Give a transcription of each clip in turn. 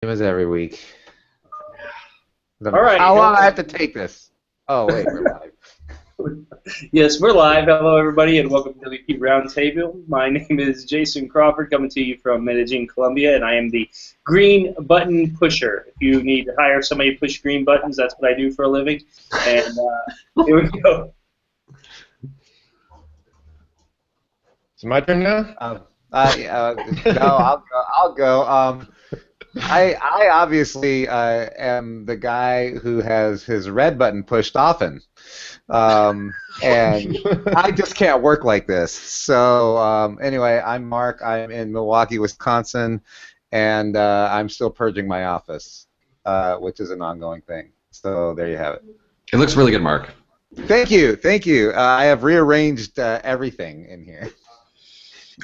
Same as every week. All right. How long I have to take this? Oh, wait, we're live. Yes, we're live. Hello, everybody, and welcome to the WP Roundtable. My name is Jason Crawford, coming to you from Medellin, Colombia, and I am the green button pusher. If you need to hire somebody to push green buttons, that's what I do for a living. And here we go. Is it my turn now? No, I'll go. I obviously am the guy who has his red button pushed often, and I just can't work like this. So anyway, I'm Mark. I'm in Milwaukee, Wisconsin, and I'm still purging my office, which is an ongoing thing. So there you have it. It looks really good, Mark. Thank you, thank you. I have rearranged everything in here.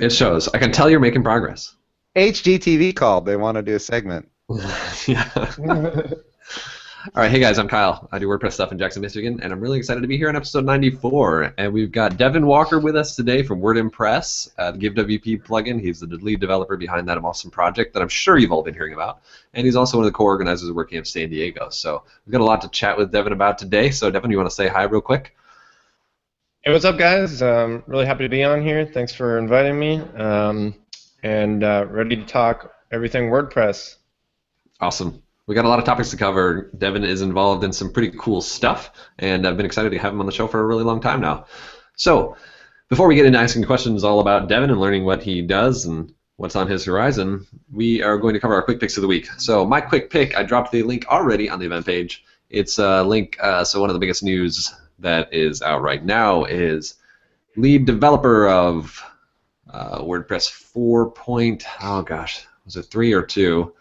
It shows. I can tell you're making progress. HGTV called. They want to do a segment. Yeah. All right, hey guys, I'm Kyle. I do WordPress stuff in Jackson, Michigan, and I'm really excited to be here on episode 94. And we've got Devin Walker with us today from WordImpress, the GiveWP plugin. He's the lead developer behind that awesome project that I'm sure you've all been hearing about. And he's also one of the co-organizers of WordCamp San Diego. So we've got a lot to chat with Devin about today. So Devin, you want to say hi real quick? Hey, what's up, guys? Really happy to be on here. Thanks for inviting me. And ready to talk everything WordPress. Awesome. We got a lot of topics to cover. Devin is involved in some pretty cool stuff, and I've been excited to have him on the show for a really long time now. So, before we get into asking questions all about Devin and learning what he does and what's on his horizon, we are going to cover our quick picks of the week. So, my quick pick, I dropped the link already on the event page. It's a link, so one of the biggest news that is out right now is lead developer of WordPress 4. Oh gosh, was it 3 or 2?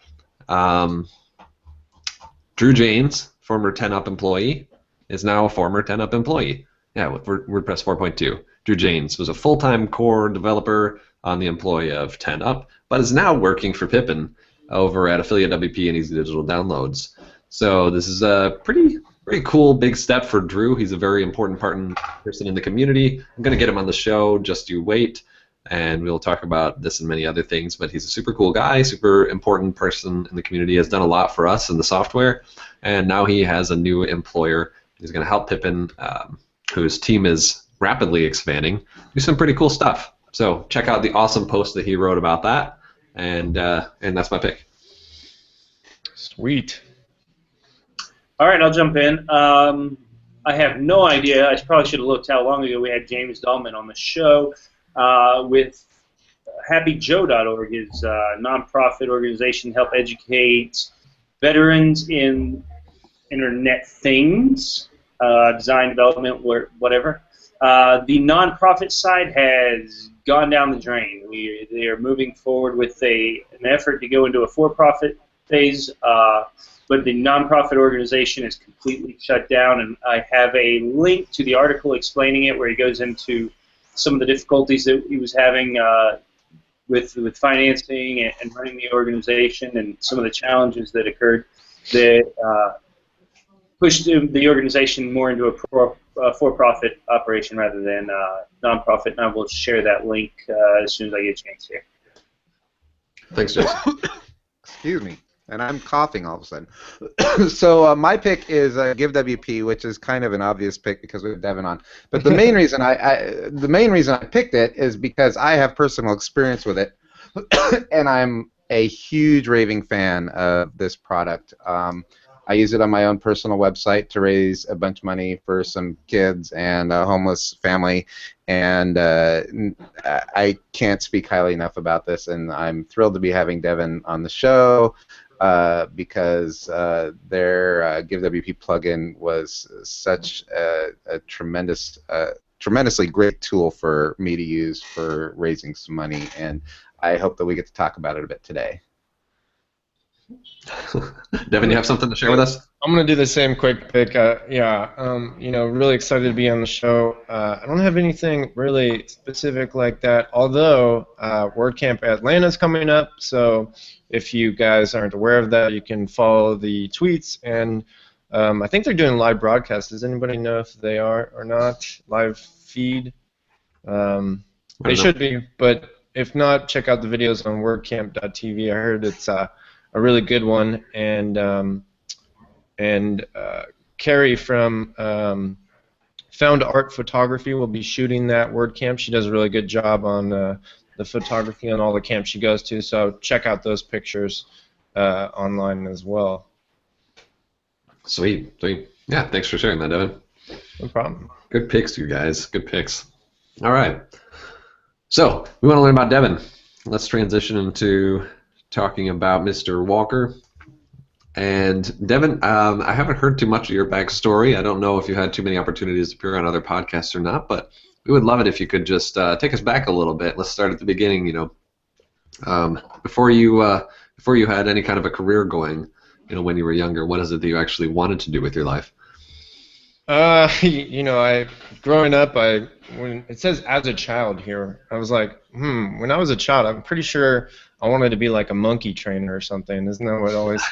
Drew James, former 10up employee, is now a former 10up employee. Yeah, with WordPress 4.2. Drew James was a full-time core developer on the employee of 10up, but is now working for Pippin over at Affiliate WP and Easy Digital Downloads. So this is a pretty cool big step for Drew. He's a very important person in the community. I'm going to get him on the show, just you wait, and we'll talk about this and many other things, but he's a super cool guy, super important person in the community, has done a lot for us in the software, and now he has a new employer. He's going to help Pippin, whose team is rapidly expanding, do some pretty cool stuff. So check out the awesome post that he wrote about that, and that's my pick. Sweet. All right, I'll jump in. I have no idea. I probably should have looked how long ago we had Gamesdahlman on the show with HappyJoe.org, his nonprofit organization to help educate veterans in internet things, design, development, whatever. The nonprofit side has gone down the drain. They are moving forward with an effort to go into a for-profit phase, but the nonprofit organization is completely shut down, and I have a link to the article explaining it where he goes into some of the difficulties that he was having with financing and running the organization, and some of the challenges that occurred that pushed the organization more into a for-profit operation rather than nonprofit. And I will share that link as soon as I get a chance here. Thanks, Jason. Excuse me. And I'm coughing all of a sudden. So my pick is GiveWP, which is kind of an obvious pick because we have Devin on. But the main reason I picked it is because I have personal experience with it, and I'm a huge raving fan of this product. I use it on my own personal website to raise a bunch of money for some kids and a homeless family, and I can't speak highly enough about this, and I'm thrilled to be having Devin on the show. Because their GiveWP plugin was such a tremendously great tool for me to use for raising some money, and I hope that we get to talk about it a bit today. Devin, you have something to share with us? I'm going to do the same quick pick. Really excited to be on the show. I don't have anything really specific like that, although WordCamp Atlanta is coming up, so if you guys aren't aware of that, you can follow the tweets, and I think they're doing live broadcasts. Does anybody know if they are or not? Live feed? They should be, but if not, check out the videos on WordCamp.tv. I heard it's really good one, and Carrie from Found Art Photography will be shooting that WordCamp. She does a really good job on the photography on all the camps she goes to, so check out those pictures online as well. Sweet, sweet. Yeah, thanks for sharing that, Devin. No problem. Good picks, you guys. Good picks. All right. So we want to learn about Devin. Let's transition into talking about Mr. Walker. And Devin, I haven't heard too much of your backstory. I don't know if you had too many opportunities to appear on other podcasts or not, but we would love it if you could just take us back a little bit. Let's start at the beginning. Before you had any kind of a career going, when you were younger, what is it that you actually wanted to do with your life? Growing up, when it says as a child here, I was like, when I was a child, I'm pretty sure I wanted to be like a monkey trainer or something. Isn't that what always?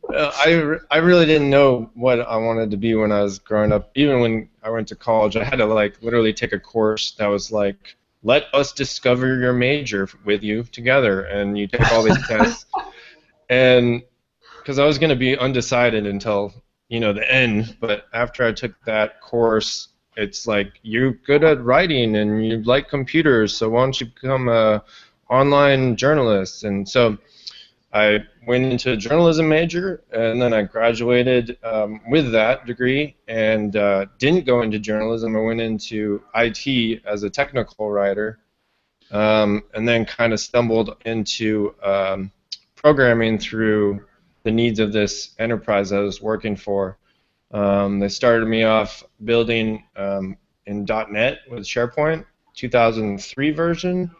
I really didn't know what I wanted to be when I was growing up. Even when I went to college, I had to literally take a course that was like, let us discover your major with you together, and you take all these tests. And because I was going to be undecided until the end, but after I took that course, it's like, you're good at writing and you like computers, so why don't you become a online journalist? And so I went into a journalism major, and then I graduated with that degree, and didn't go into journalism. I went into IT as a technical writer, and then kind of stumbled into programming through the needs of this enterprise I was working for. They started me off building in .NET with SharePoint, 2003 version,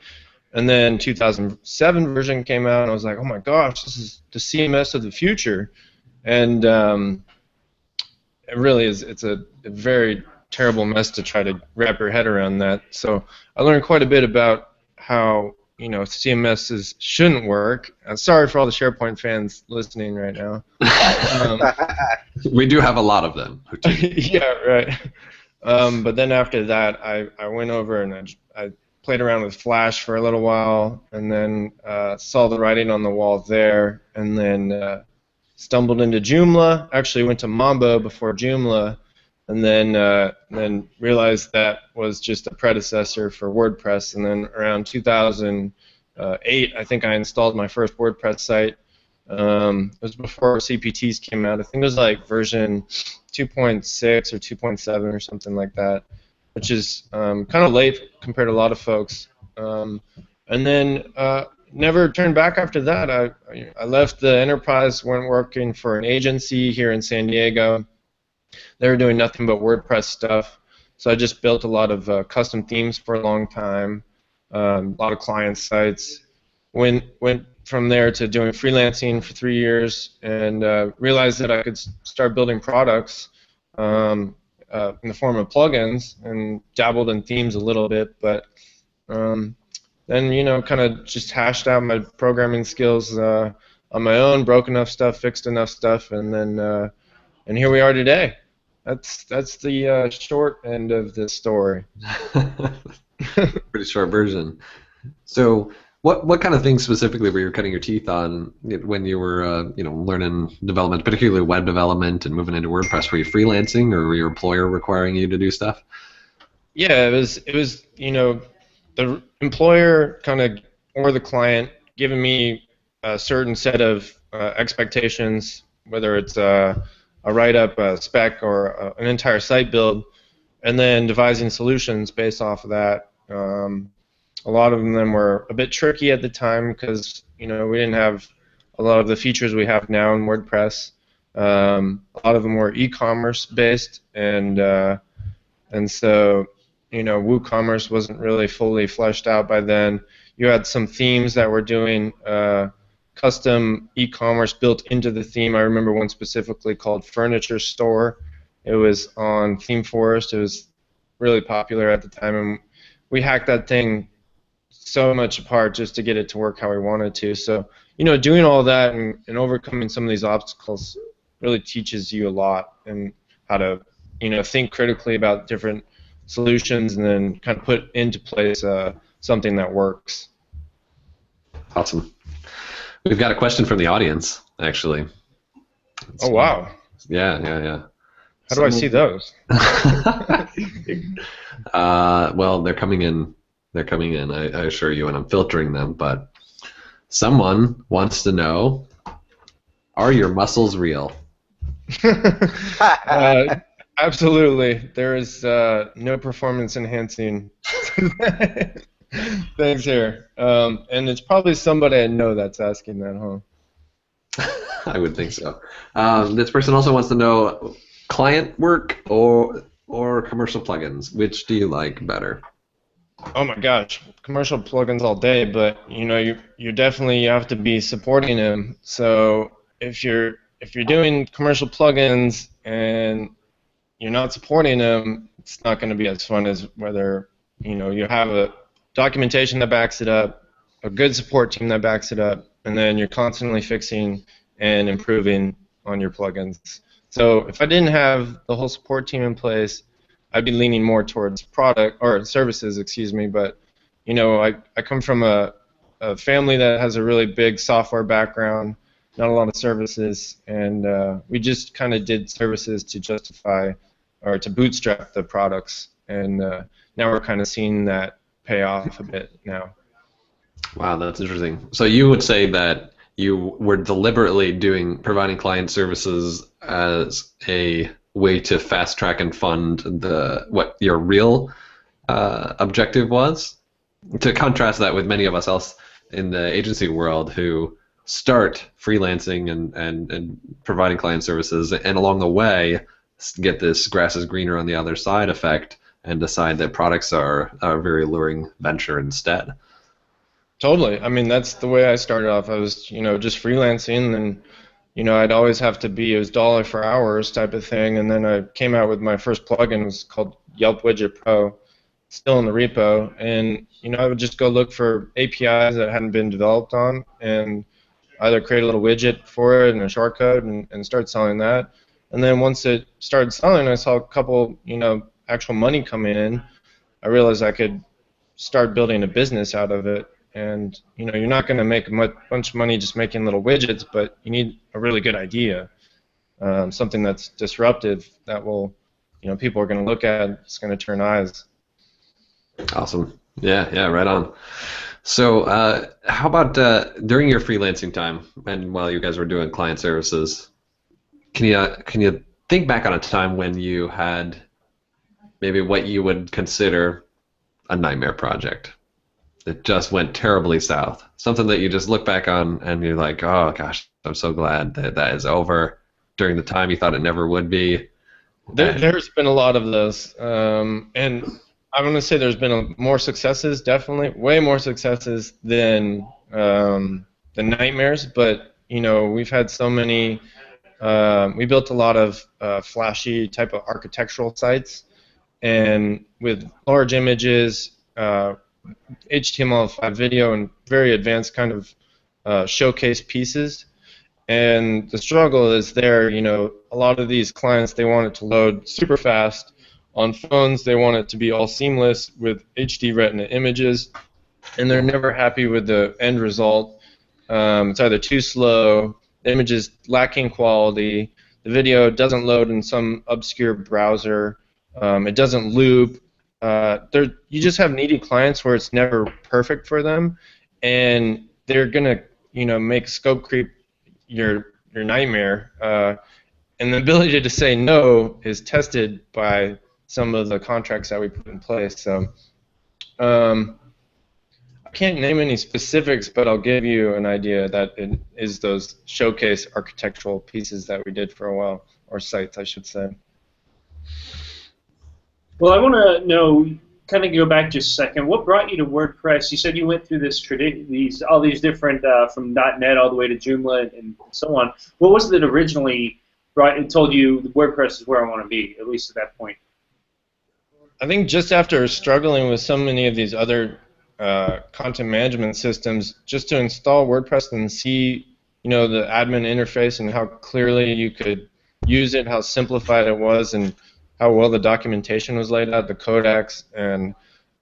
and then 2007 version came out, and I was like, oh my gosh, this is the CMS of the future. And it really is, it's a very terrible mess to try to wrap your head around that. So I learned quite a bit about how CMSs shouldn't work. Sorry for all the SharePoint fans listening right now. We do have a lot of them. Yeah, right. But then after that, I went over and I played around with Flash for a little while, and then saw the writing on the wall there, and then stumbled into Joomla. Actually went to Mambo before Joomla, and then realized that was just a predecessor for WordPress. And then around 2008, I think I installed my first WordPress site. It was before CPTs came out. I think it was like version 2.6 or 2.7 or something like that, which is kind of late compared to a lot of folks. And then never turned back after that. I left the enterprise, went working for an agency here in San Diego. They were doing nothing but WordPress stuff, so I just built a lot of custom themes for a long time, a lot of client sites. Went from there to doing freelancing for 3 years, and realized that I could start building products in the form of plugins, and dabbled in themes a little bit, but then kind of just hashed out my programming skills on my own, broke enough stuff, fixed enough stuff, and then and here we are today. That's the short end of the story. Pretty short version. So, what kind of things specifically were you cutting your teeth on when you were learning development, particularly web development and moving into WordPress? Were you freelancing, or were your employer requiring you to do stuff? Yeah, it was the employer kind of, or the client, giving me a certain set of expectations, whether it's a write-up, a spec, or an entire site build, and then devising solutions based off of that. A lot of them were a bit tricky at the time because we didn't have a lot of the features we have now in WordPress. A lot of them were e-commerce based, and so WooCommerce wasn't really fully fleshed out by then. You had some themes that were doing custom e-commerce built into the theme. I remember one specifically called Furniture Store. It was on Themeforest. It was really popular at the time, and we hacked that thing so much apart just to get it to work how we wanted to. So, doing all that and overcoming some of these obstacles really teaches you a lot, and how to, think critically about different solutions, and then kind of put into place something that works. Awesome. We've got a question from the audience, actually. Oh, wow. Yeah. How do I see those? Well, they're coming in. They're coming in, I assure you, and I'm filtering them. But someone wants to know, are your muscles real? Absolutely. There is no performance-enhancing things here. And it's probably somebody I know that's asking that, huh? I would think so. This person also wants to know, client work or commercial plugins, which do you like better? Oh my gosh, commercial plugins all day, but you definitely have to be supporting them. So if you're doing commercial plugins and you're not supporting them, it's not going to be as fun as whether you have a documentation that backs it up, a good support team that backs it up, and then you're constantly fixing and improving on your plugins. So if I didn't have the whole support team in place, I'd be leaning more towards product or services, excuse me. But I come from a family that has a really big software background, not a lot of services, and we just kind of did services to justify or to bootstrap the products, and now we're kind of seeing that pay off a bit now. Wow, that's interesting. So you would say that you were deliberately providing client services as a way to fast track and fund what your real objective was, to contrast that with many of us else in the agency world who start freelancing and providing client services, and along the way get this grass is greener on the other side effect and decide that products are a very alluring venture instead. Totally. I mean, that's the way I started off. I was, just freelancing, and I'd always have to be, it was dollar for hours type of thing, and then I came out with my first plugin. It was called Yelp Widget Pro, still in the repo, and I would just go look for APIs that hadn't been developed on, and either create a little widget for it and a shortcode and start selling that. And then once it started selling, I saw a couple, actual money coming in. I realized I could start building a business out of it. And you're not going to make a bunch of money just making little widgets, but you need a really good idea, something that's disruptive that will, people are going to look at. It's going to turn eyes. Awesome. Yeah, right on. So how about during your freelancing time and while you guys were doing client services, can you think back on a time when you had maybe what you would consider a nightmare project? It just went terribly south. Something that you just look back on and you're like, oh gosh, I'm so glad that is over. During the time you thought it never would be. There's been a lot of those, and I'm going to say there's been more successes, definitely, way more successes than the nightmares. But we've had so many. We built a lot of flashy type of architectural sites, and with large images. HTML5 video and very advanced kind of showcase pieces, and the struggle is there. A lot of these clients, they want it to load super fast. On phones, they want it to be all seamless with HD Retina images, and they're never happy with the end result. It's either too slow, the image is lacking quality, the video doesn't load in some obscure browser, it doesn't loop. You just have needy clients where it's never perfect for them, and they're gonna, make scope creep your nightmare. And the ability to say no is tested by some of the contracts that we put in place. So I can't name any specifics, but I'll give you an idea that it is those showcase architectural pieces that we did for a while, or sites, I should say. Well, I want to know, kind of go back just a second. What brought you to WordPress? You said you went through all these different, from .NET all the way to Joomla and so on. What was it that originally told you WordPress is where I want to be, at least at that point? I think just after struggling with so many of these other content management systems, just to install WordPress and see, the admin interface and how clearly you could use it, how simplified it was, and how well the documentation was laid out, the codecs, and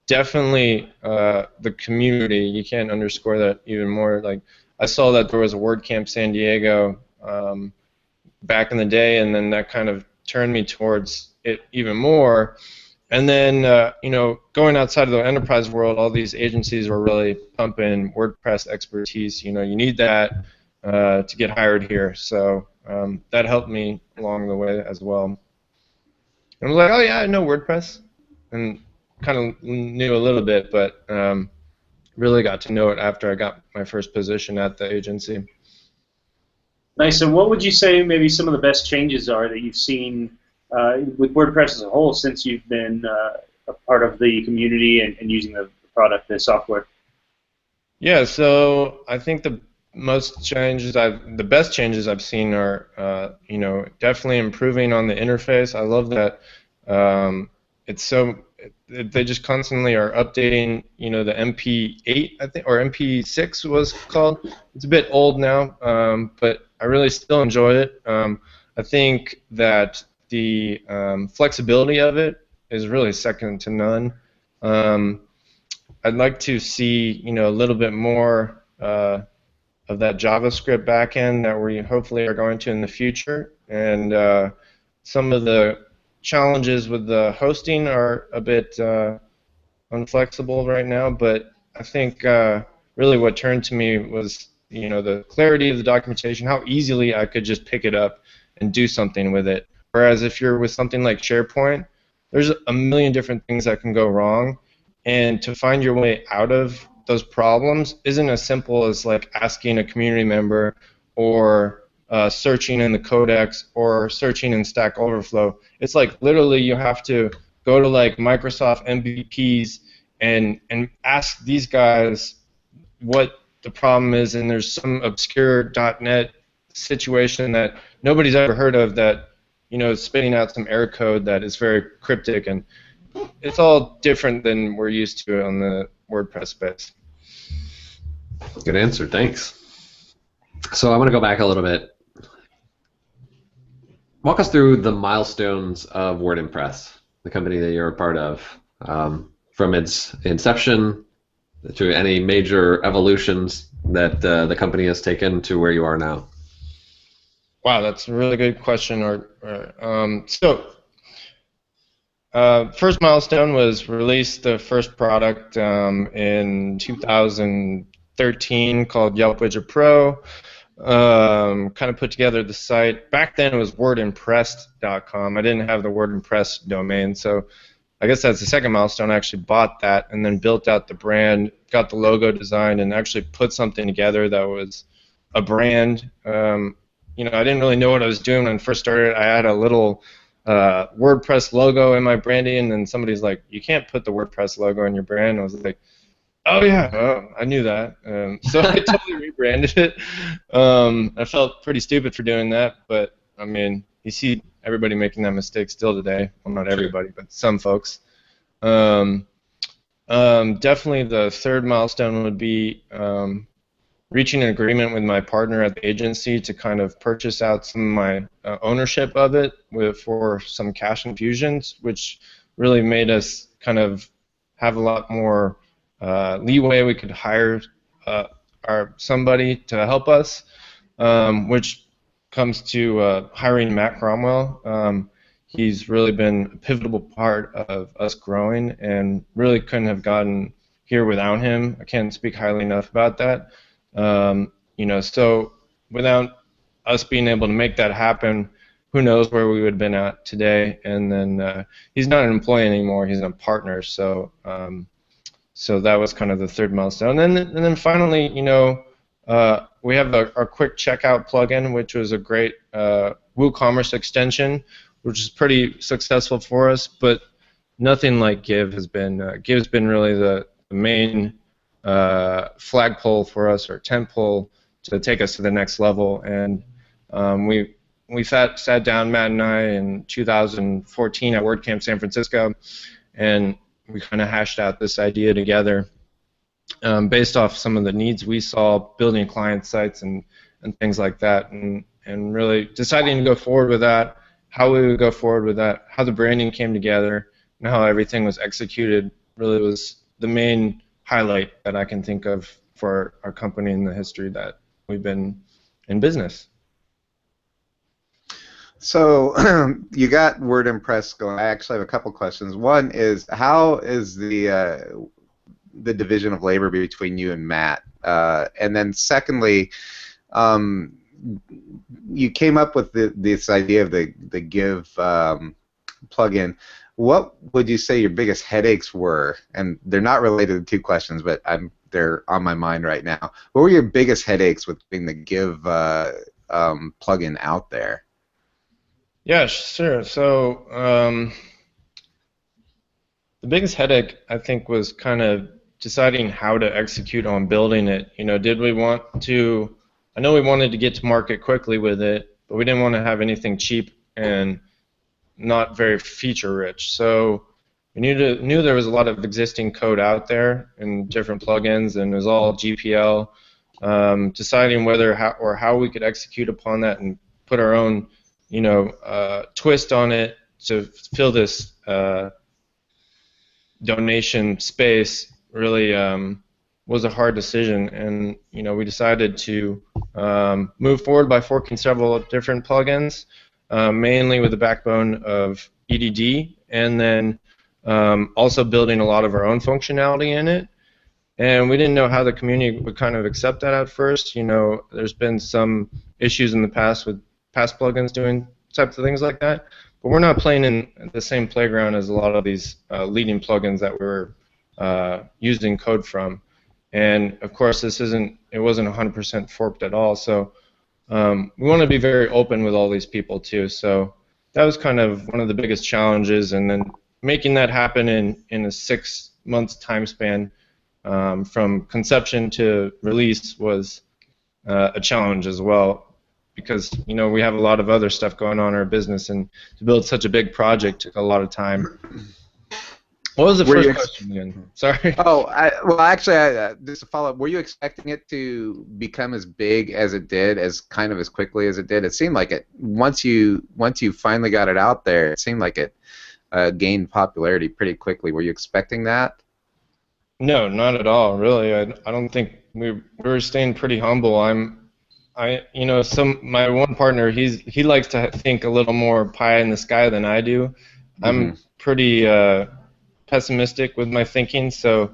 definitely the community. You can't underscore that even more. Like, I saw that there was a WordCamp San Diego back in the day, and then that kind of turned me towards it even more. And then, you know, going outside of the enterprise world, all these agencies were really pumping WordPress expertise. You know, you need that to get hired here. So that helped me along the way as well. And I was like, oh yeah, I know WordPress, and kind of knew a little bit, but really got to know it after I got my first position at the agency. Nice. And what would you say maybe some of the best changes are that you've seen with WordPress as a whole since you've been a part of the community and using the product, the software? Yeah, so I think the best changes I've seen are, you know, definitely improving on the interface. I love that it's so they just constantly are updating. You know, the MP8 I think, or MP6 was called. It's a bit old now, but I really still enjoy it. I think that the flexibility of it is really second to none. I'd like to see, you know, a little bit more of that JavaScript backend that we hopefully are going to in the future. And some of the challenges with the hosting are a bit unflexible right now, but I think really what turned to me was, you know, the clarity of the documentation, how easily I could just pick it up and do something with it. Whereas if you're with something like SharePoint, there's a million different things that can go wrong, and to find your way out of those problems isn't as simple as like asking a community member or searching in the codex or searching in Stack Overflow. It's like literally you have to go to like Microsoft MVPs and ask these guys what the problem is, and there's some obscure .NET situation that nobody's ever heard of that, you know, is spitting out some error code that is very cryptic, and it's all different than we're used to on the WordPress space. Good answer, thanks. So I want to go back a little bit. Walk us through the milestones of WordImpress, the company that you're a part of, from its inception to any major evolutions that the company has taken to where you are now. Wow, that's a really good question. First milestone was release the first product in 2013 called Yelp Widget Pro. Kind of put together the site. Back then it was WordImpress.com. I didn't have the WordImpress domain, so I guess that's the second milestone. I actually bought that and then built out the brand, got the logo designed, and actually put something together that was a brand. You know, I didn't really know what I was doing when I first started. I had a little WordPress logo in my branding, and then somebody's like, "You can't put the WordPress logo in your brand." I was like, "Oh yeah, I knew that." So I totally rebranded it. I felt pretty stupid for doing that, but I mean, you see everybody making that mistake still today. Well, not everybody, but some folks. Definitely the third milestone would be reaching an agreement with my partner at the agency to kind of purchase out some of my ownership of it for some cash infusions, which really made us kind of have a lot more leeway. We could hire somebody to help us, which comes to hiring Matt Cromwell. He's really been a pivotal part of us growing, and really couldn't have gotten here without him. I can't speak highly enough about that. You know, so without us being able to make that happen, who knows where we would have been at today. And then he's not an employee anymore; he's a partner. So, so that was kind of the third milestone. And then finally, you know, we have our quick checkout plugin, which was a great WooCommerce extension, which is pretty successful for us. But nothing like Give has been. Give's been really the main flagpole for us, or tentpole, to take us to the next level. And we sat down, Matt and I, in 2014 at WordCamp San Francisco, and we kind of hashed out this idea together based off some of the needs we saw building client sites and things like that, and really deciding to go forward with that, how we would go forward with that, how the branding came together, and how everything was executed really was the main highlight that I can think of for our company in the history that we've been in business. So you got WordImpress going. I actually have a couple questions. One is, how is the division of labor between you and Matt? And then secondly, you came up with this idea of the Give plugin. What would you say your biggest headaches were? And they're not related to two questions, but they're on my mind right now. What were your biggest headaches with getting the Give plugin out there? Yeah, sure. So the biggest headache, I think, was kind of deciding how to execute on building it. You know, did we want to? I know we wanted to get to market quickly with it, but we didn't want to have anything cheap and not very feature-rich. So we knew there was a lot of existing code out there and different plugins, and it was all GPL. Deciding whether how we could execute upon that and put our own, twist on it to fill this donation space really was a hard decision, and we decided to move forward by forking several different plugins, mainly with the backbone of EDD, and then also building a lot of our own functionality in it. And we didn't know how the community would kind of accept that at first. There's been some issues in the past with past plugins doing types of things like that, but we're not playing in the same playground as a lot of these leading plugins that we're using code from. And of course, it wasn't 100% forked at all. So we want to be very open with all these people too. So that was kind of one of the biggest challenges, and then making that happen in a 6 months time span from conception to release was a challenge as well, because we have a lot of other stuff going on in our business, and to build such a big project took a lot of time. What was the first question again? Sorry. Oh, actually, just to follow up, were you expecting it to become as big as it did, as quickly as it did? It seemed like it, once you finally got it out there, it seemed like it gained popularity pretty quickly. Were you expecting that? No, not at all, really. I don't think we were staying pretty humble. My one partner, he likes to think a little more pie in the sky than I do. Mm-hmm. I'm pretty pessimistic with my thinking, so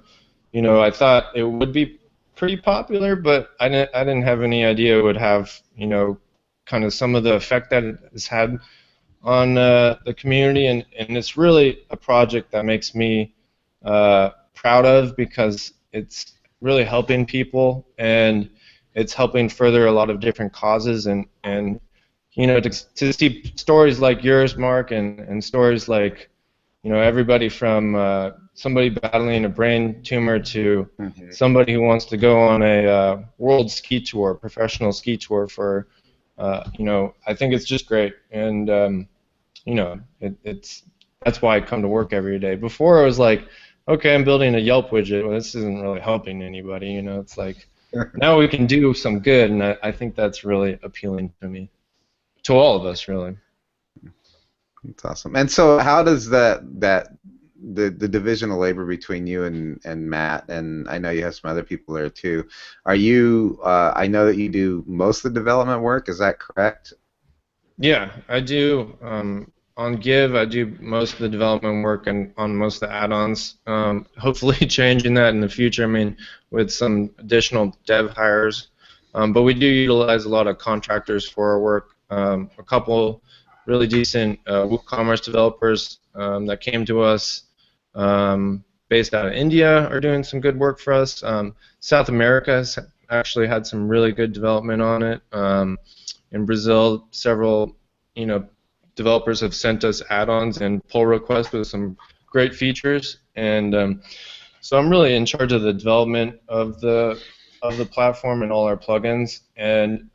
I thought it would be pretty popular, but I didn't have any idea it would have kind of some of the effect that it has had on the community, and it's really a project that makes me proud of, because it's really helping people, and it's helping further a lot of different causes, and to see stories like yours, Mark, and stories like everybody from somebody battling a brain tumor to somebody who wants to go on a world ski tour, professional ski tour for I think it's just great, and that's why I come to work every day. Before, I was like, okay, I'm building a Yelp widget. Well, this isn't really helping anybody. It's like, now we can do some good, and I think that's really appealing to me, to all of us, really. That's awesome. And so, how does the division of labor between you and Matt, and I know you have some other people there too, are you? I know that you do most of the development work. Is that correct? Yeah, I do. On Give, I do most of the development work, and on most of the add-ons. Hopefully changing that in the future, with some additional dev hires. But we do utilize a lot of contractors for our work. A couple really decent WooCommerce developers that came to us based out of India are doing some good work for us. South America has actually had some really good development on it. In Brazil, several developers have sent us add-ons and pull requests with some great features, and so I'm really in charge of the development of the platform and all our plugins, and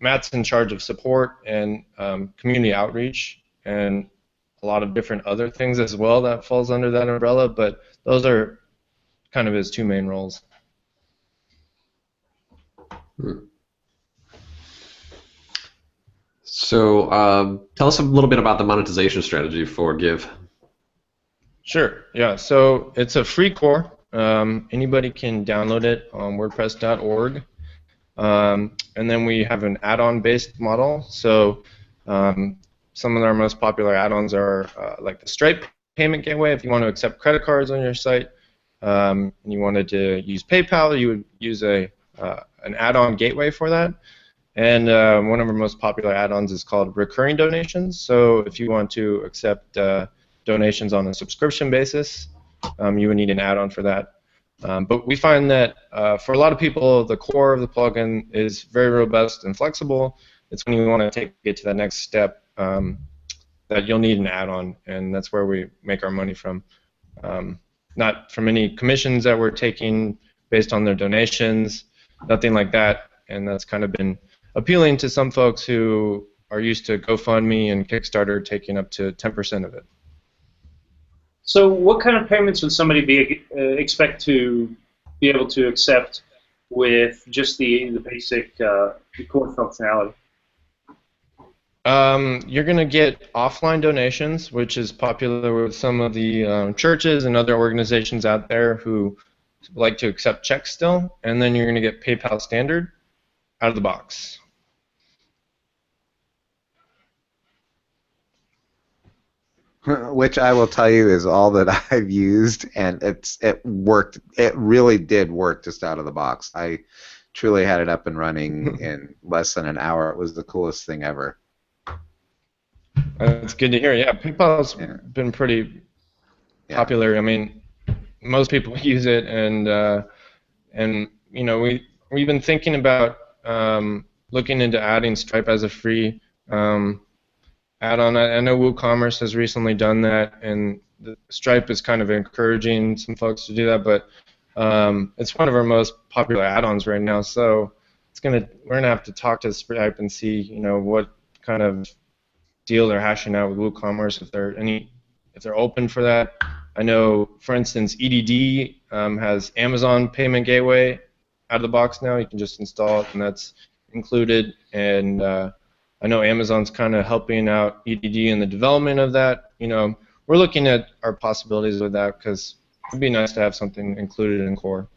Matt's in charge of support and community outreach and a lot of different other things as well that falls under that umbrella, but those are kind of his two main roles. So tell us a little bit about the monetization strategy for Give. Sure, yeah, so it's a free core. Anybody can download it on WordPress.org. And then we have an add-on based model. So some of our most popular add-ons are like the Stripe payment gateway. If you want to accept credit cards on your site, and you wanted to use PayPal, you would use an add-on gateway for that. And one of our most popular add-ons is called recurring donations. So if you want to accept donations on a subscription basis, you would need an add-on for that. But we find that for a lot of people, the core of the plugin is very robust and flexible. It's when you want to take it to that next step that you'll need an add-on, and that's where we make our money from. Not from any commissions that we're taking based on their donations, nothing like that. And that's kind of been appealing to some folks who are used to GoFundMe and Kickstarter taking up to 10% of it. So what kind of payments would somebody expect to be able to accept with just the basic core functionality? You're going to get offline donations, which is popular with some of the churches and other organizations out there who like to accept checks still, and then you're going to get PayPal Standard out of the box. Which I will tell you is all that I've used, and it worked. It really did work just out of the box. I truly had it up and running in less than an hour. It was the coolest thing ever. That's good to hear. Yeah, PayPal's been pretty popular. I mean, most people use it, and you know, we've been thinking about looking into adding Stripe as a free add-on. I know WooCommerce has recently done that, and Stripe is kind of encouraging some folks to do that, but it's one of our most popular add-ons right now. So we're gonna have to talk to Stripe and see, you know, what kind of deal they're hashing out with WooCommerce, if they're open for that. I know, for instance, EDD has Amazon Payment Gateway out of the box now. You can just install it, and that's included. And I know Amazon's kind of helping out EDD in the development of that. You know, we're looking at our possibilities with that because it'd be nice to have something included in core.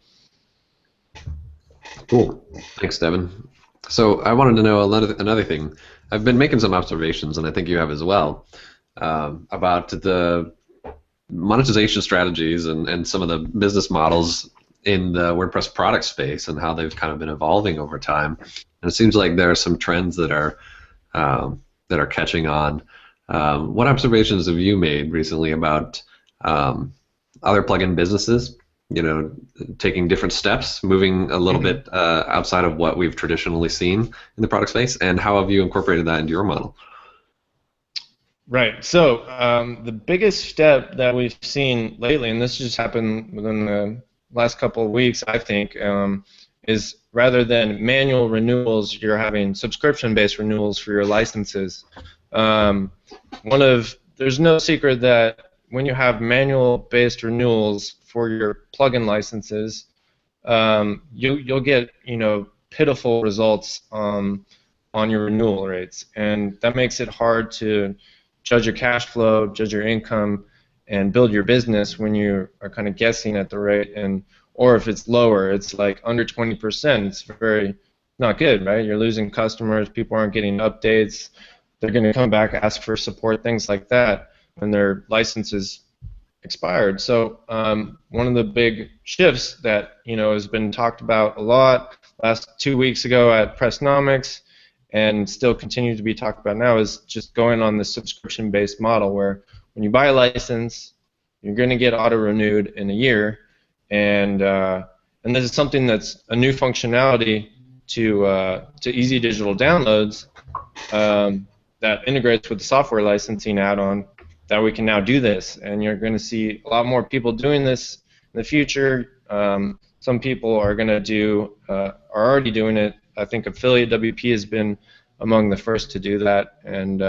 Cool. Thanks, Devin. So I wanted to know another thing. I've been making some observations, and I think you have as well, about the monetization strategies and some of the business models in the WordPress product space and how they've kind of been evolving over time. And it seems like there are some trends that are catching on. What observations have you made recently about other plugin businesses, you know, taking different steps, moving a little bit outside of what we've traditionally seen in the product space, and how have you incorporated that into your model? Right. So the biggest step that we've seen lately, and this just happened within the last couple of weeks, I think, is rather than manual renewals, you're having subscription-based renewals for your licenses. There's no secret that when you have manual-based renewals for your plugin licenses, you'll get, you know, pitiful results on your renewal rates, and that makes it hard to judge your cash flow, judge your income, and build your business when you are kind of guessing at the rate, or if it's lower, it's like under 20%. It's very not good, right? You're losing customers. People aren't getting updates. They're going to come back, ask for support, things like that, when their license is expired. So one of the big shifts that, you know, has been talked about a lot last 2 weeks ago at Pressnomics, and still continue to be talked about now, is just going on the subscription-based model, where when you buy a license, you're going to get auto-renewed in a year, and this is something that's a new functionality to Easy Digital Downloads that integrates with the software licensing add-on, that we can now do this, and you're going to see a lot more people doing this in the future. Some people are going to are already doing it. I think Affiliate WP has been among the first to do that, and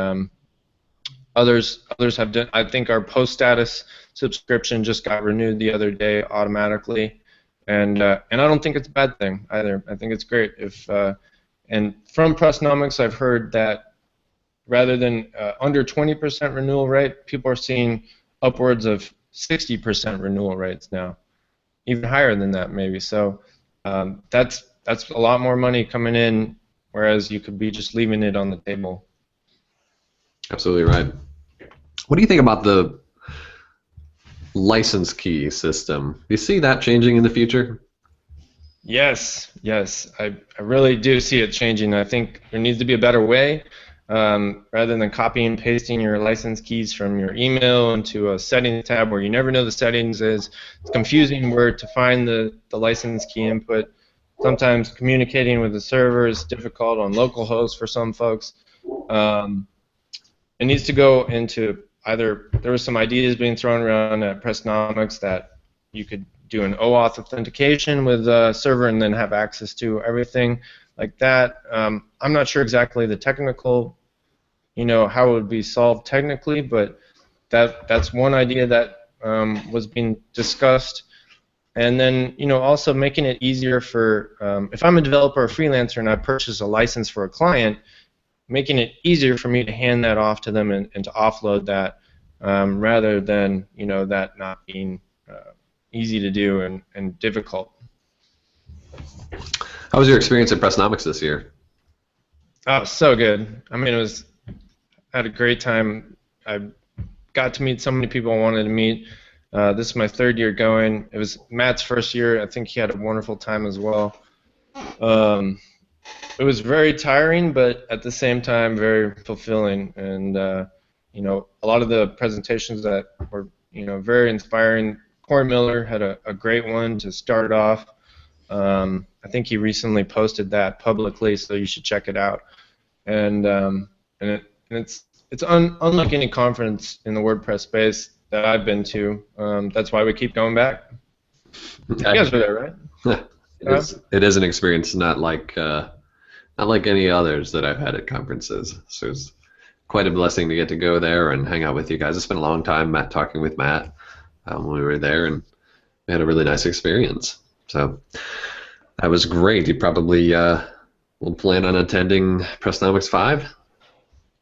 others have done. I think our post status subscription just got renewed the other day automatically, and I don't think it's a bad thing either. I think it's great. And from Pressnomics, I've heard that rather than under 20% renewal rate, people are seeing upwards of 60% renewal rates now, even higher than that maybe. So that's that's a lot more money coming in, whereas you could be just leaving it on the table. Absolutely right. What do you think about the license key system? Do you see that changing in the future? Yes, I really do see it changing. I think there needs to be a better way, rather than copying and pasting your license keys from your email into a settings tab where you never know the settings is. It's confusing where to find the license key input. Sometimes communicating with the server is difficult on local hosts for some folks. It needs to go into either, there were some ideas being thrown around at Pressnomics that you could do an OAuth authentication with a server and then have access to everything like that. I'm not sure exactly the technical, how it would be solved technically, but that's one idea that was being discussed. And then, also making it easier for, if I'm a developer or freelancer and I purchase a license for a client, making it easier for me to hand that off to them and to offload that, rather than, that not being easy to do and difficult. How was your experience at Pressnomics this year? Oh, so good. I mean, I had a great time. I got to meet so many people I wanted to meet. This is my third year going. It was Matt's first year. I think he had a wonderful time as well. It was very tiring, but at the same time very fulfilling. And a lot of the presentations that were very inspiring. Corey Miller had a great one to start off. I think he recently posted that publicly, so you should check it out. And it's unlike any conference in the WordPress space that I've been to. That's why we keep going back. You guys were there, right? It is an experience not like any others that I've had at conferences. So it's quite a blessing to get to go there and hang out with you guys. It's been a long time talking with Matt when we were there, and we had a really nice experience. So that was great. You probably will plan on attending Pressnomics 5?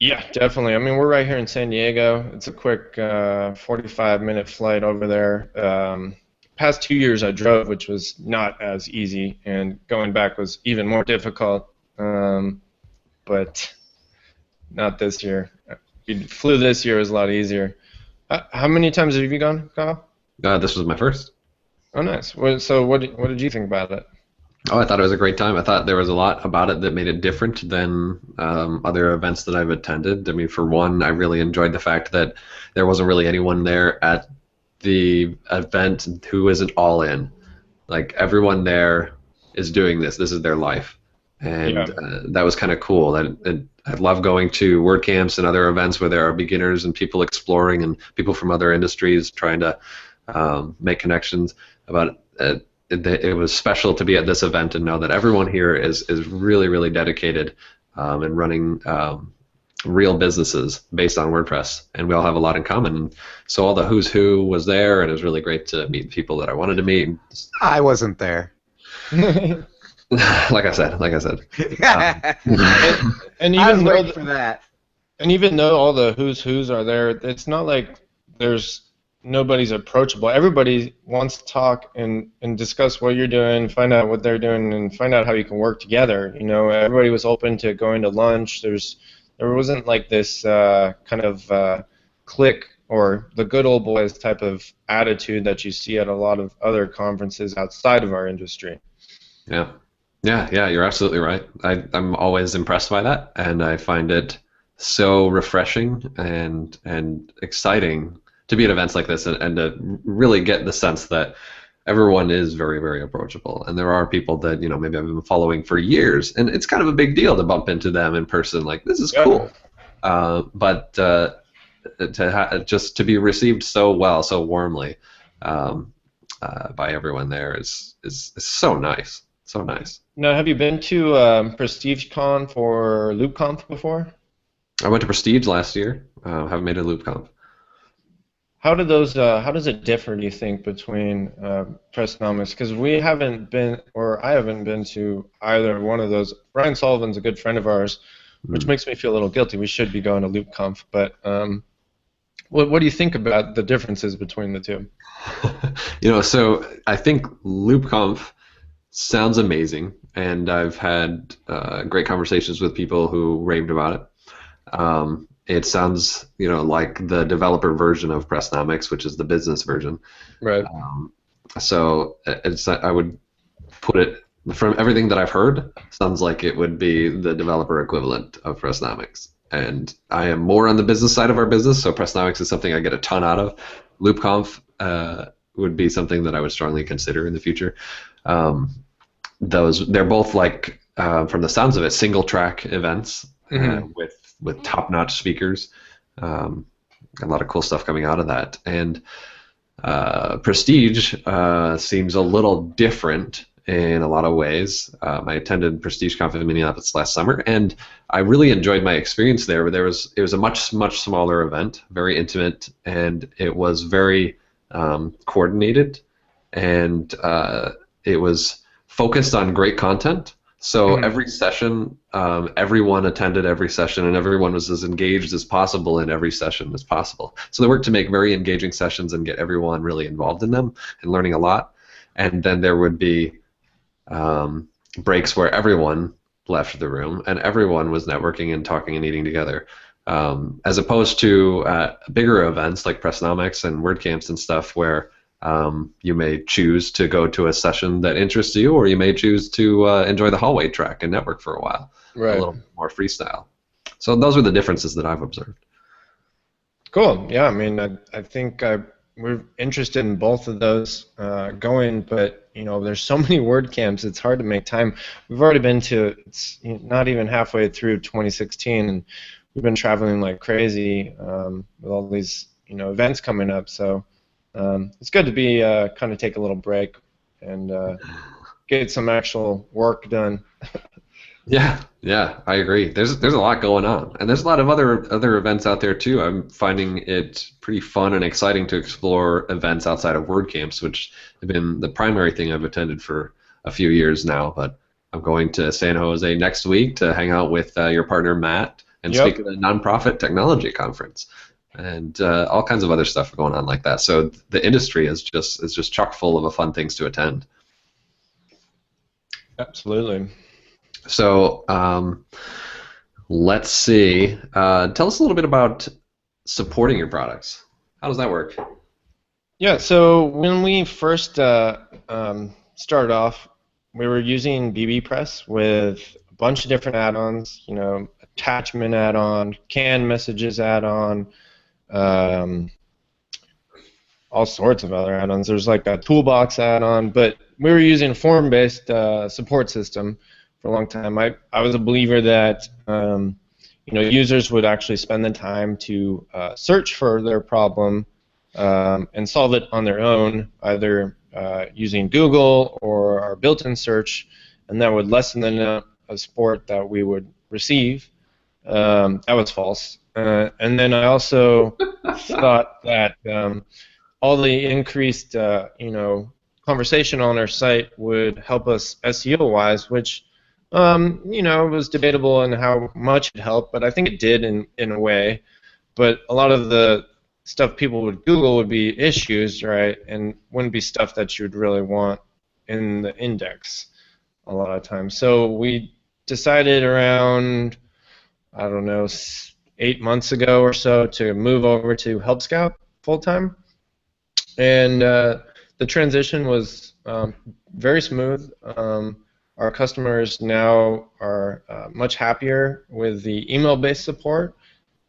Yeah, definitely. I mean, we're right here in San Diego. It's a quick 45-minute flight over there. Past 2 years I drove, which was not as easy, and going back was even more difficult, but not this year. We flew this year, it was a lot easier. How many times have you gone, Kyle? This was my first. Oh, nice. So what did you think about it? Oh, I thought it was a great time. I thought there was a lot about it that made it different than other events that I've attended. I mean, for one, I really enjoyed the fact that there wasn't really anyone there at the event who isn't all in. Like, everyone there is doing this. This is their life. And that was kind of cool. I love going to WordCamps and other events where there are beginners and people exploring and people from other industries trying to make connections. It was special to be at this event and know that everyone here is really, really dedicated and running real businesses based on WordPress, and we all have a lot in common. And so all the who's who was there, and it was really great to meet people that I wanted to meet. I wasn't there. Like I said. And I was even waiting for that. And even though all the who's are there, it's not like nobody's approachable. Everybody wants to talk and discuss what you're doing, find out what they're doing, and find out how you can work together. Everybody was open to going to lunch. There wasn't like this kind of clique or the good old boys type of attitude that you see at a lot of other conferences outside of our industry. Yeah, you're absolutely right. I'm always impressed by that, and I find it so refreshing and exciting to be at events like this and to really get the sense that everyone is very, very approachable. And there are people that maybe I've been following for years, and it's kind of a big deal to bump into them in person. Like, this is cool. But just to be received so well, so warmly by everyone there is so nice. So nice. Now, have you been to PrestigeConf or Loopconf before? I went to Prestige last year. Haven't made a Loopconf. How does it differ, do you think, between Pressnomics? Because I haven't been to either one of those. Ryan Sullivan's a good friend of ours, which makes me feel a little guilty. We should be going to Loopconf, but what do you think about the differences between the two? So I think Loopconf sounds amazing, and I've had great conversations with people who raved about it. It sounds, like the developer version of Pressnomics, which is the business version. Right. So I would put it, from everything that I've heard, sounds like it would be the developer equivalent of Pressnomics. And I am more on the business side of our business, so Pressnomics is something I get a ton out of. Loopconf would be something that I would strongly consider in the future. They're both like, from the sounds of it, single track events with top-notch speakers. A lot of cool stuff coming out of that. And Prestige seems a little different in a lot of ways. I attended PrestigeConf in Minneapolis last summer, and I really enjoyed my experience there. It was a much smaller event, very intimate, and it was very coordinated, and it was focused on great content. So every session, everyone attended every session, and everyone was as engaged as possible in every session as possible. So they worked to make very engaging sessions and get everyone really involved in them and learning a lot. And then there would be breaks where everyone left the room and everyone was networking and talking and eating together. As opposed to bigger events like Pressnomics and WordCamps and stuff where you may choose to go to a session that interests you, or you may choose to enjoy the hallway track and network for a while. Right. A little more freestyle. So those are the differences that I've observed. Cool. Yeah, I mean, I think we're interested in both of those going, but there's so many WordCamps, it's hard to make time. We've already been to, it's not even halfway through 2016, and we've been traveling like crazy with all these events coming up. So it's good to be kind of take a little break and get some actual work done. Yeah, I agree. There's a lot going on, and there's a lot of other events out there too. I'm finding it pretty fun and exciting to explore events outside of WordCamps, which have been the primary thing I've attended for a few years now. But I'm going to San Jose next week to hang out with your partner Matt and speak at a nonprofit technology conference, and all kinds of other stuff going on like that. So the industry is just chock full of fun things to attend. Absolutely. So let's see. Tell us a little bit about supporting your products. How does that work? Yeah, so when we first started off, we were using BBPress with a bunch of different add-ons, attachment add-on, canned messages add-on, all sorts of other add-ons. There's like a toolbox add-on, but we were using a form-based support system for a long time. I was a believer that users would actually spend the time to search for their problem and solve it on their own, either using Google or our built-in search, and that would lessen the amount of support that we would receive. That was false. And then I also thought that all the increased conversation on our site would help us SEO-wise, which it was debatable in how much it helped, but I think it did in a way. But a lot of the stuff people would Google would be issues, right, and wouldn't be stuff that you would really want in the index a lot of times. So we decided around, 8 months ago or so to move over to Help Scout full-time. And the transition was very smooth. Our customers now are much happier with the email-based support.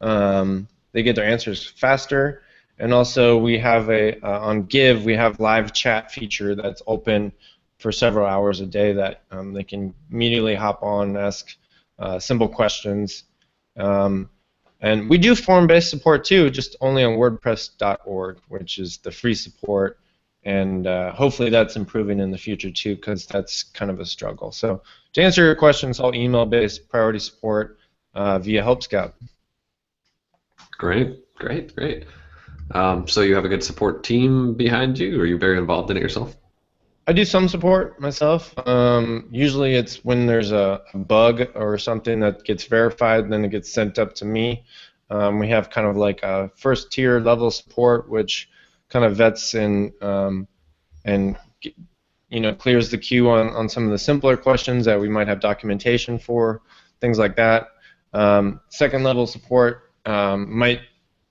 They get their answers faster, and also we have on Give we have live chat feature that's open for several hours a day that they can immediately hop on and ask simple questions. And we do form-based support too, just only on WordPress.org, which is the free support. And hopefully that's improving in the future too, because that's kind of a struggle. So to answer your questions, all email-based priority support via Help Scout. Great. So you have a good support team behind you, or are you very involved in it yourself? I do some support myself. Usually it's when there's a bug or something that gets verified, then it gets sent up to me. We have kind of like a first-tier level support, which kind of vets and clears the queue on some of the simpler questions that we might have documentation for, things like that. Second level support might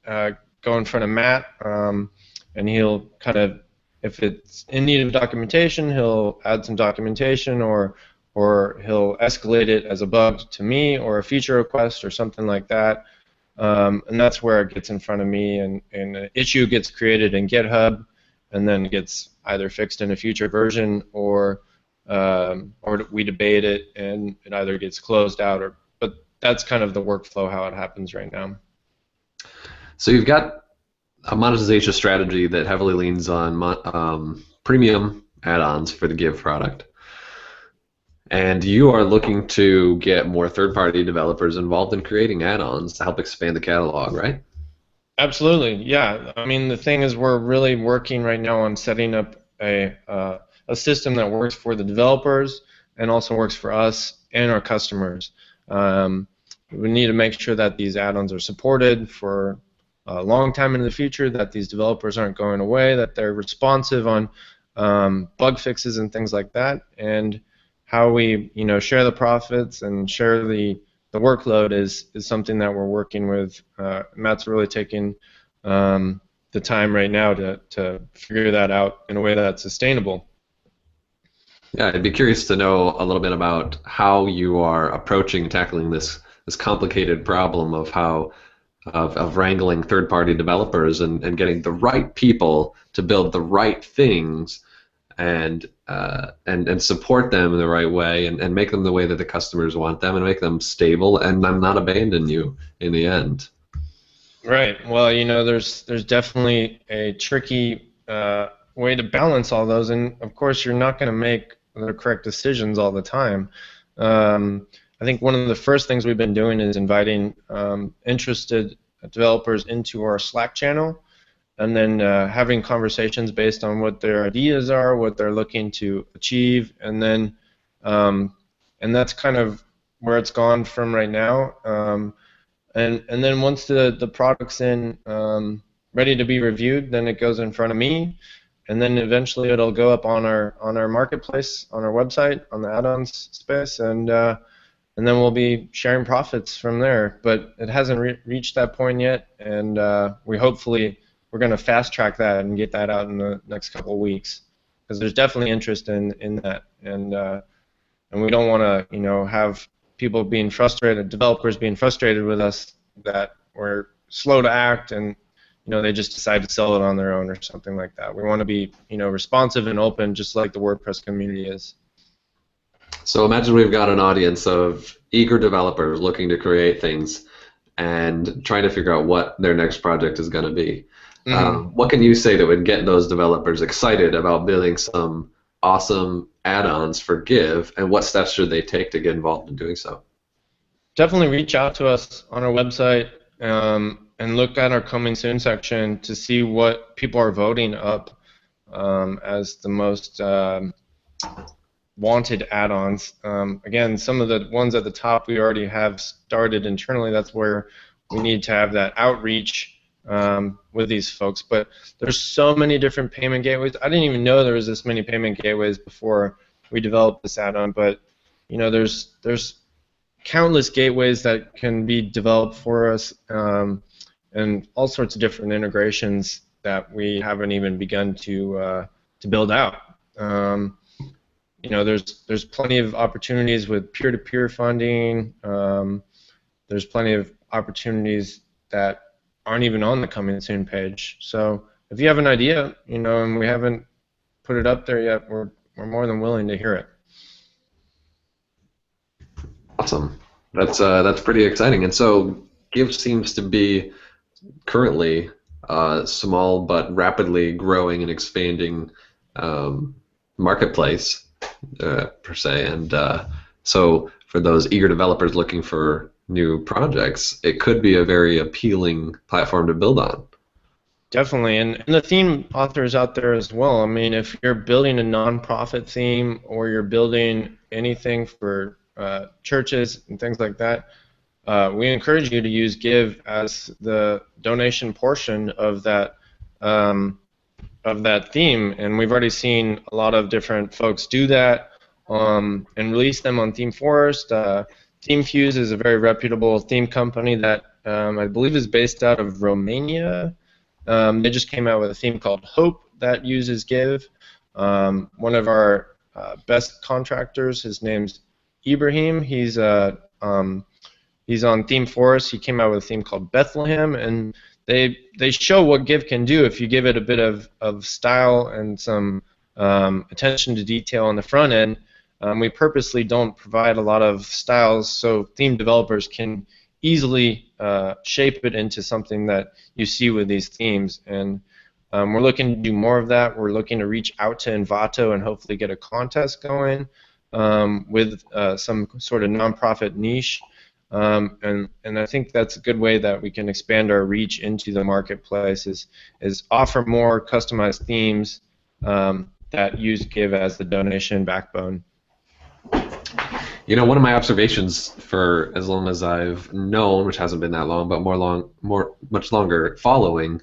go in front of Matt, and he'll kind of, if it's in need of documentation, he'll add some documentation, or he'll escalate it as a bug to me, or a feature request, or something like that. And that's where it gets in front of me, and an issue gets created in GitHub, and then gets either fixed in a future version, or we debate it, and it either gets closed out, but that's kind of the workflow, how it happens right now. So you've got a monetization strategy that heavily leans on premium add-ons for the Give product. And you are looking to get more third-party developers involved in creating add-ons to help expand the catalog, right? Absolutely, yeah. I mean, the thing is, we're really working right now on setting up a system that works for the developers and also works for us and our customers. We need to make sure that these add-ons are supported for a long time into the future, that these developers aren't going away, that they're responsive on bug fixes and things like that, and how we share the profits and share the workload is something that we're working with. Matt's really taking the time right now to figure that out in a way that's sustainable. Yeah, I'd be curious to know a little bit about how you are approaching tackling this complicated problem of wrangling third-party developers and getting the right people to build the right things and support them in the right way and make them the way that the customers want them and make them stable and not abandon you in the end. Right. Well, there's definitely a tricky way to balance all those, and of course you're not going to make the correct decisions all the time. I think one of the first things we've been doing is inviting interested developers into our Slack channel, and then having conversations based on what their ideas are, what they're looking to achieve, and then and that's kind of where it's gone from right now. And then once the product's in ready to be reviewed, then it goes in front of me, and then eventually it'll go up on our marketplace, on our website, on the add-ons space, and then we'll be sharing profits from there. But it hasn't reached that point yet, and we're going to fast track that and get that out in the next couple of weeks, because there's definitely interest in that, and we don't want to have people being frustrated, developers being frustrated with us that we're slow to act and they just decide to sell it on their own or something like that. We want to be responsive and open, just like the WordPress community is. So imagine we've got an audience of eager developers looking to create things and trying to figure out what their next project is going to be. Mm-hmm. What can you say that would get those developers excited about building some awesome add-ons for Give, and what steps should they take to get involved in doing so? Definitely reach out to us on our website and look at our coming soon section to see what people are voting up as the most wanted add-ons. Again, some of the ones at the top we already have started internally. That's where we need to have that outreach with these folks. But there's so many different payment gateways. I didn't even know there was this many payment gateways before we developed this add-on. But there's countless gateways that can be developed for us, and all sorts of different integrations that we haven't even begun to build out. There's plenty of opportunities with peer-to-peer funding. There's plenty of opportunities that aren't even on the coming soon page. So if you have an idea, and we haven't put it up there yet, we're more than willing to hear it. Awesome. That's pretty exciting. And so Give seems to be currently a small but rapidly growing and expanding marketplace per se. And so for those eager developers looking for new projects, it could be a very appealing platform to build on. Definitely, and the theme authors out there as well. I mean, if you're building a nonprofit theme or you're building anything for churches and things like that, we encourage you to use Give as the donation portion of that that theme, and we've already seen a lot of different folks do that and release them on Themeforest. ThemeFuse is a very reputable theme company that I believe is based out of Romania. They just came out with a theme called Hope that uses Give. One of our best contractors, his name's Ibrahim. He's on Themeforest. He came out with a theme called Bethlehem, and they show what Give can do if you give it a bit of style and some attention to detail on the front end. We purposely don't provide a lot of styles so theme developers can easily shape it into something that you see with these themes. And we're looking to do more of that. We're looking to reach out to Envato and hopefully get a contest going with some sort of nonprofit niche. And I think that's a good way that we can expand our reach into the marketplace is offer more customized themes that use Give as the donation backbone. You know, one of my observations for as long as I've known, which hasn't been that long, but much longer, following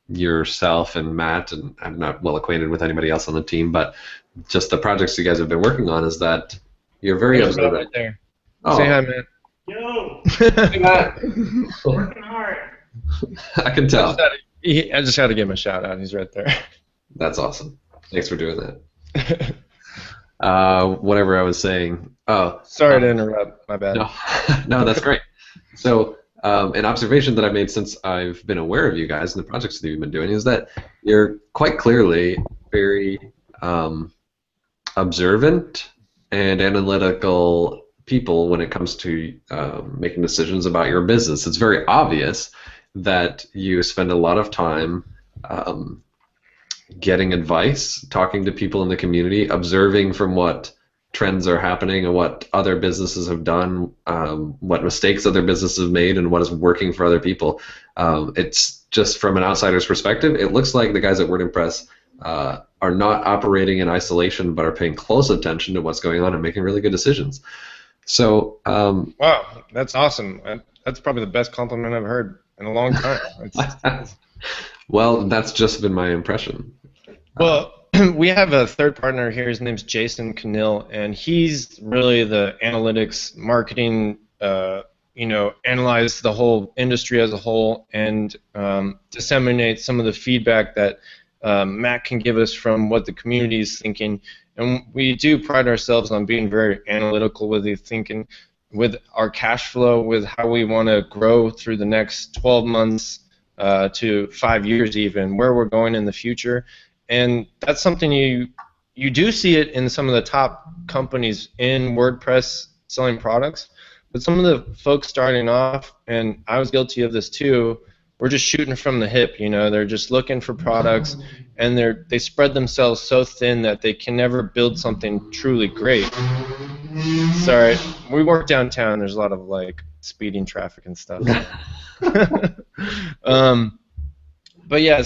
yourself and Matt, and I'm not well acquainted with anybody else on the team, but just the projects you guys have been working on, is that you're very observant. Right there. Oh. Say hi, Matt. Yo! Hey, Matt. Working hard. I can tell. I just had to give him a shout out. He's right there. That's awesome. Thanks for doing that. Whatever I was saying. Oh, sorry to interrupt. My bad. No, that's great. So, an observation that I've made since I've been aware of you guys and the projects that you've been doing is that you're quite clearly very observant and analytical people when it comes to making decisions about your business. It's very obvious that you spend a lot of time getting advice, talking to people in the community, observing from what trends are happening and what other businesses have done, what mistakes other businesses have made, and what is working for other people. It's just from an outsider's perspective, it looks like the guys at WordImpress are not operating in isolation, but are paying close attention to what's going on and making really good decisions. So, wow, that's awesome. That's probably the best compliment I've heard in a long time. Well, that's just been my impression. Well, we have a third partner here. His name's Jason Crawford, and he's really the analytics, marketing, analyze the whole industry as a whole and disseminate some of the feedback that Matt can give us from what the community is thinking. And we do pride ourselves on being very analytical with the thinking, with our cash flow, with how we want to grow through the next 12 months to 5 years even, where we're going in the future. And that's something you do see it in some of the top companies in WordPress selling products, but some of the folks starting off, and I was guilty of this too, we're just shooting from the hip, they're just looking for products, and they spread themselves so thin that they can never build something truly great. Sorry, we work downtown, there's a lot of speeding traffic and stuff. But yeah,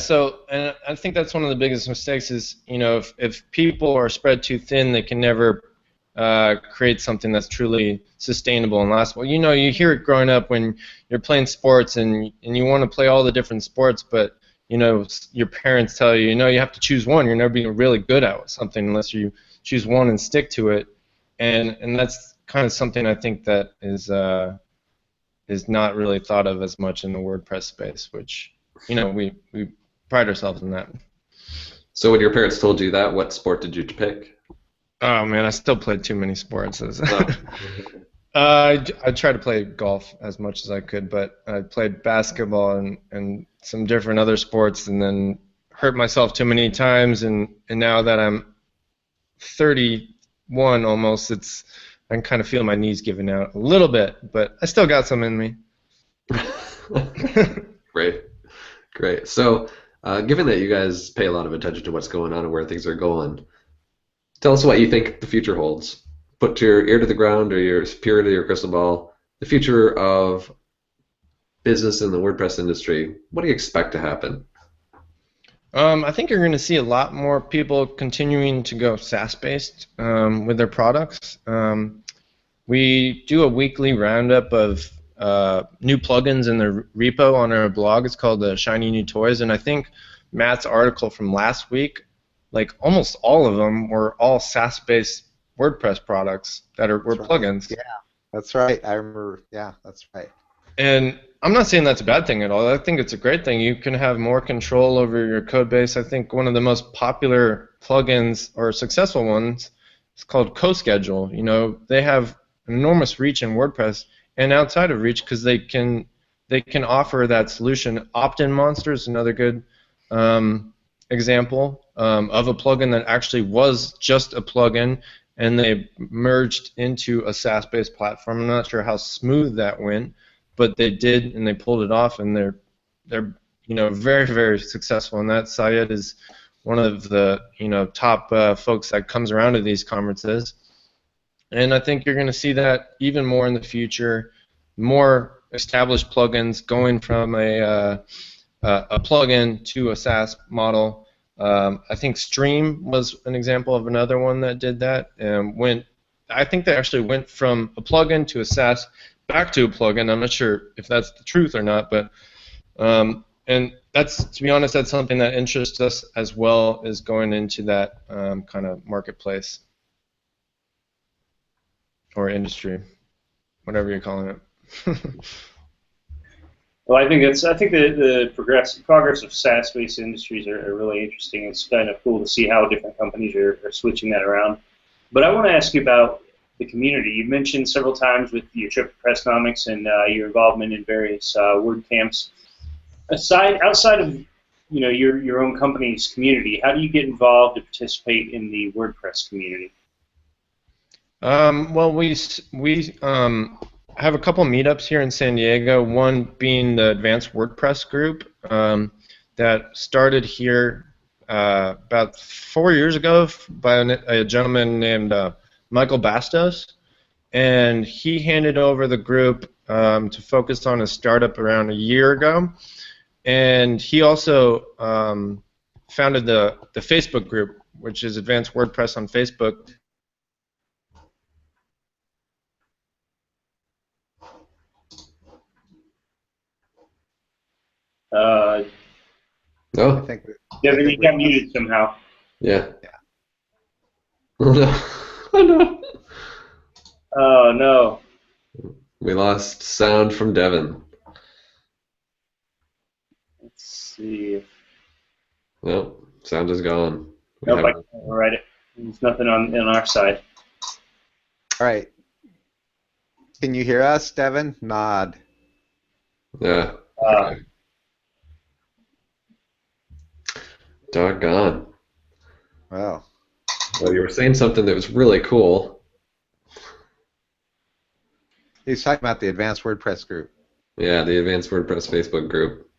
and I think that's one of the biggest mistakes is, if people are spread too thin, they can never create something that's truly sustainable and lastable. You hear it growing up when you're playing sports and you want to play all the different sports, but your parents tell you, you have to choose one. You're never being really good at something unless you choose one and stick to it. And that's kind of something I think that is not really thought of as much in the WordPress space, which we pride ourselves in that. So when your parents told you that, what sport did you pick? Oh man, I still played too many sports. I tried to play golf as much as I could, but I played basketball and some different other sports, and then hurt myself too many times. And now that I'm 31 almost, I can kind of feel my knees giving out a little bit, but I still got some in me. Great. So, given that you guys pay a lot of attention to what's going on and where things are going, tell us what you think the future holds. Put your ear to the ground or your peer to your crystal ball. The future of business in the WordPress industry. What do you expect to happen? I think you're going to see a lot more people continuing to go SaaS-based with their products. We do a weekly roundup of new plugins in the repo on our blog. It's called the Shiny New Toys, and I think Matt's article from last week, like almost all of them were all SaaS-based WordPress products that were plugins. Yeah, that's right. I remember. Yeah, that's right. And I'm not saying that's a bad thing at all. I think it's a great thing. You can have more control over your code base. I think one of the most popular plugins or successful ones is called CoSchedule. You know, they have an enormous reach in WordPress and outside of reach because they can offer that solution. Opt-in Monster is another good example of a plugin that actually was just a plugin, and they merged into a SaaS-based platform. I'm not sure how smooth that went, but they did, and they pulled it off, and they're very, very successful. And that Syed is one of the top folks that comes around to these conferences. And I think you're going to see that even more in the future. More established plugins going from a plugin to a SaaS model. I think Stream was an example of another one that did that. I think they actually went from a plugin to a SaaS back to a plugin. I'm not sure if that's the truth or not, but and that's, to be honest, that's something that interests us as well as going into that kind of marketplace or industry, whatever you're calling it. Well, I think the progress of SaaS-based industries are really interesting. It's kind of cool to see how different companies are switching that around. But I want to ask you about the community. You mentioned several times with your trip to Pressnomics and your involvement in various WordCamps. Outside of your own company's community, how do you get involved to participate in the WordPress community? Well, we have a couple meetups here in San Diego, one being the Advanced WordPress group that started here about 4 years ago by a gentleman named Michael Bastos, and he handed over the group to focus on a startup around a year ago, and he also founded the Facebook group, which is Advanced WordPress on Facebook. No? I think Devin, you got muted somehow. Yeah. Oh no. Oh no. Oh no. We lost sound from Devin. Let's see. No, sound is gone. Nope, I can't override it. There's nothing on our side. All right. Can you hear us, Devin? Nod. Yeah. Okay. Doggone. Well, You were saying something that was really cool. he's talking about the Advanced WordPress group. Yeah, the Advanced WordPress Facebook group.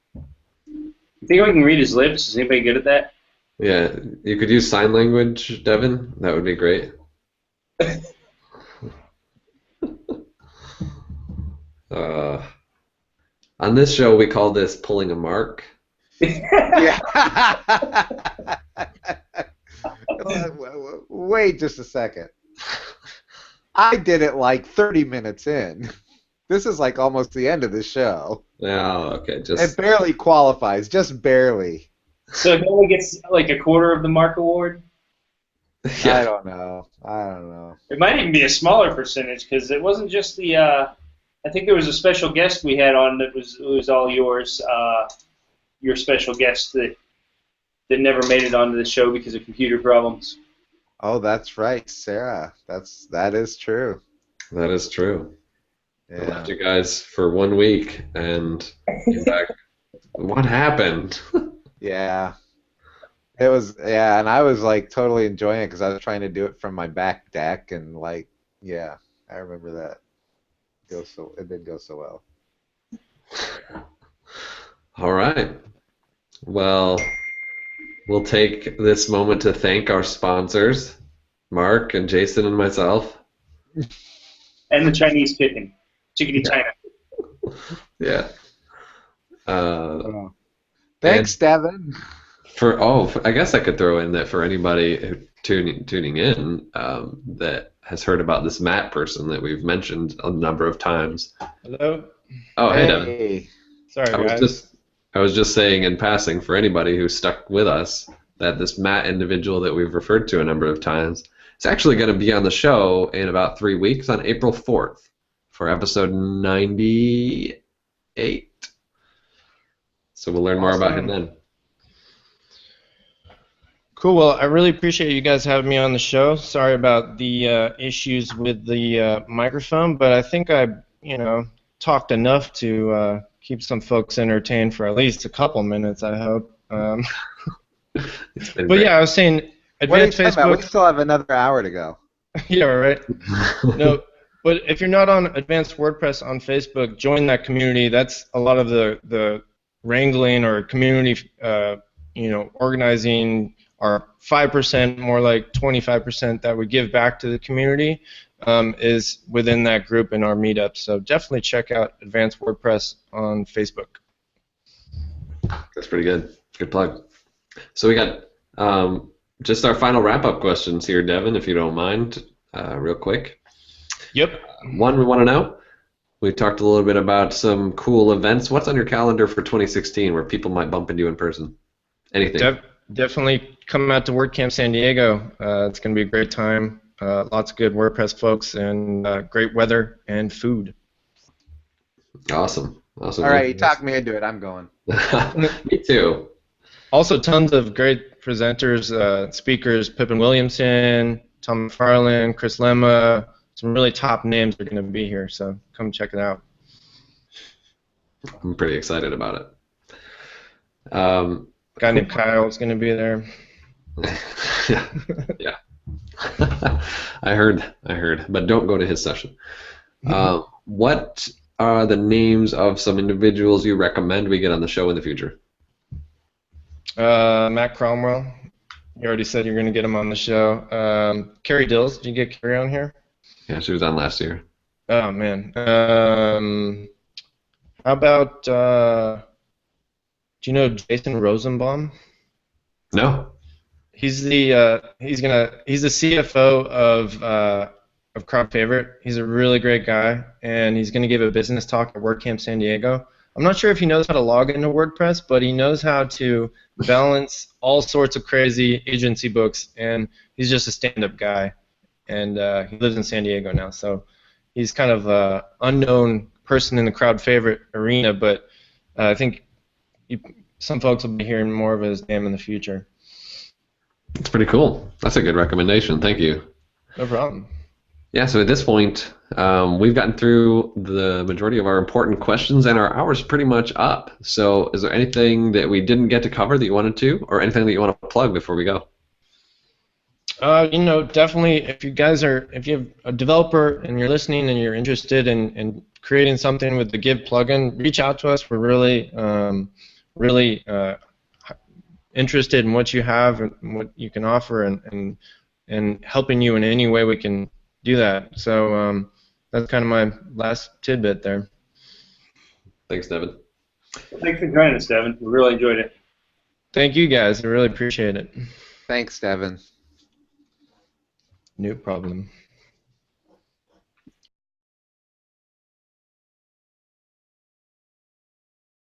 You think I can read his lips? Is anybody good at that? Yeah, you could use sign language, Devin. That would be great. On this show, we call this pulling a Marc. Yeah. Wait just a second. I did it like 30 minutes in. This is like almost the end of the show. Oh, okay. It barely qualifies, just barely. So he only gets like a quarter of the Marc Award? Yeah. I don't know. It might even be a smaller percentage because it wasn't just the. I think there was a special guest we had on that was all yours. Your special guest that never made it onto the show because of computer problems. Oh, that's right, Sarah. That is true. That is true. Yeah. I left you guys for 1 week and came back. What happened? Yeah. It was, yeah, and I was like totally enjoying it because I was trying to do it from my back deck, and like, yeah, I remember that. It did go so well. All right. Well, we'll take this moment to thank our sponsors, Marc and Jason and myself. And the Chinese chicken. Chickadee China. Yeah. Thanks, Devin. I guess I could throw in that for anybody tuning in that has heard about this Matt person that we've mentioned a number of times. Hello. Oh, hey Devin. Sorry, guys. I was just saying in passing for anybody who stuck with us that this Matt individual that we've referred to a number of times is actually going to be on the show in about 3 weeks on April 4th for episode 98. So we'll learn more about him then. Cool. Well, I really appreciate you guys having me on the show. Sorry about the issues with the microphone, but I think I, talked enough to keep some folks entertained for at least a couple minutes, I hope. But yeah, I was saying, advanced Facebook. We still have another hour to go. Yeah, right. No, but if you're not on Advanced WordPress on Facebook, join that community. That's a lot of the wrangling or community, organizing. Our 5%, more like 25% that we give back to the community is within that group in our meetup. So definitely check out Advanced WordPress on Facebook. That's pretty good. Good plug. So we got just our final wrap-up questions here, Devin, if you don't mind, real quick. Yep. One we want to know. We talked a little bit about some cool events. What's on your calendar for 2016 where people might bump into you in person? Anything? Definitely come out to WordCamp San Diego. It's going to be a great time. Lots of good WordPress folks and great weather and food. Awesome. All right, you talked me into it. I'm going. Me too. Also, tons of great presenters, speakers, Pippin Williamson, Tom McFarlane, Chris Lemma. Some really top names are going to be here, so come check it out. I'm pretty excited about it. A guy named Kyle is going to be there. Yeah. I heard. But don't go to his session. What are the names of some individuals you recommend we get on the show in the future? Matt Cromwell. You already said you're going to get him on the show. Carrie Dills. Did you get Carrie on here? Yeah, she was on last year. Oh, man. How about... do you know Jason Rosenbaum? No. He's the CFO of Crowd Favorite. He's a really great guy, and he's going to give a business talk at WordCamp San Diego. I'm not sure if he knows how to log into WordPress, but he knows how to balance all sorts of crazy agency books, and he's just a stand-up guy, and he lives in San Diego now, so he's kind of an unknown person in the Crowd Favorite arena, but I think some folks will be hearing more of his name in the future. That's pretty cool. That's a good recommendation. Thank you. No problem. Yeah, so at this point, we've gotten through the majority of our important questions, and our hour's pretty much up. So is there anything that we didn't get to cover that you wanted to, or anything that you want to plug before we go? Definitely, if you have a developer and you're listening and you're interested in creating something with the Give plugin, reach out to us. We're really interested in what you have and what you can offer, and helping you in any way we can do that. So that's kind of my last tidbit there. Thanks, Devin. Thanks for joining us, Devin. We really enjoyed it. Thank you, guys. I really appreciate it. Thanks, Devin. No problem.